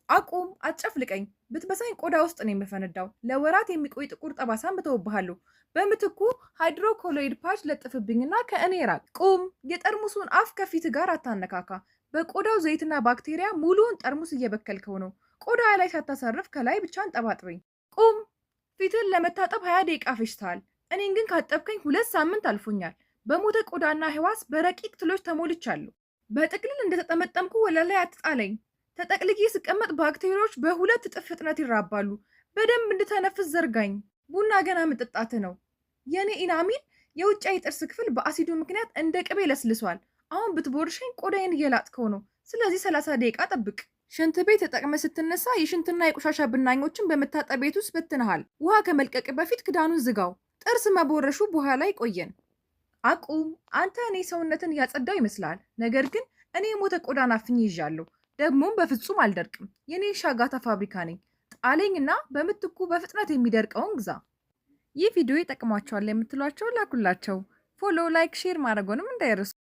አቁም፣ አትጨፍልቀኝ። ብትበሳኝ ቆዳ ውስጥ ነው የምፈነዳው። ለወራት የሚቆይ ጥቁር ጠባሳን ብተውብሃለሁ። በምትኩ ሃይድሮኮሎይድ ፓች ለጥፍብኝና ከእኔ ራቅ። ቁም። የጠርሙሱን አፍ ከፊት ጋር አታነካካ። በቆዳው ዘይትና ባክቴሪያ ሙሉውን ጠርሙስ እየበከልከው ነው። ቆዳ ላይ ሳታሳርፍ ከላይ ብቻ አንጠባጥበኝ። ቁም። ፊትን ለመታጠብ 20 ደቂቃ ፈጅተሃል። እኔን ግን ካጠብከኝ 2 ሳምንት አልፎኛል። በሞተ ቆዳና ህዋስ በረቂቅ ትሎች ተሞልቻለሁ። በጥቅልል እንደተጠመጠምኩ ወለል ላይ አትጣለኝ። ተጠቅልዬ ስቀመጥ ባክቴሪያዎች በ2 እጥፍ ፍጥነት ይራባሉ። በደንብ እንድተነፍስ ዘርጋኝ። ቡና ገና መጠጣት ነው። የኔ ኢናሚን የውጫዊ ጥርስ ክፍል በአሲዱ ምክንያት እንደ ቅቤ ለስልሷል። አሁን ብትቦርሸኝ ቆዳዬን እየላጥከው ነው። ስለዚህ 30 ደቂቃ ጠብቅ። ሽንት ቤት ተጠቅመ ስትነሳ የሽንትና የቆሻሻ ብናኞችን በመታጠብ ቤት ውስጥ በትነሃል። ውሃ ከመልቀቅ በፊት ክዳኑን ዝጋው። ጥርስ መቦረሹ በኋላ ይቆየን። አቁም። አንተ እኔ ሰውነትን እያጸዳው ይመስላል። ነገር ግን እኔ የሞተ ቆዳን አፍኜ ይዣለሁ። ደግሞም በፍጹም አልደርቅም። የኔ ሻጋታ ፋብሪካ ነኝ። ጣለኝና በምትኩ በፍጥነት የሚደርቀውን ግዛ። ይህ ቪዲዮ ይጠቅማቸዋል የምትሏቸው ላኩላቸው። ፎሎ፣ ላይክ፣ ሼር ማድረጎንም እንዳይረሱ።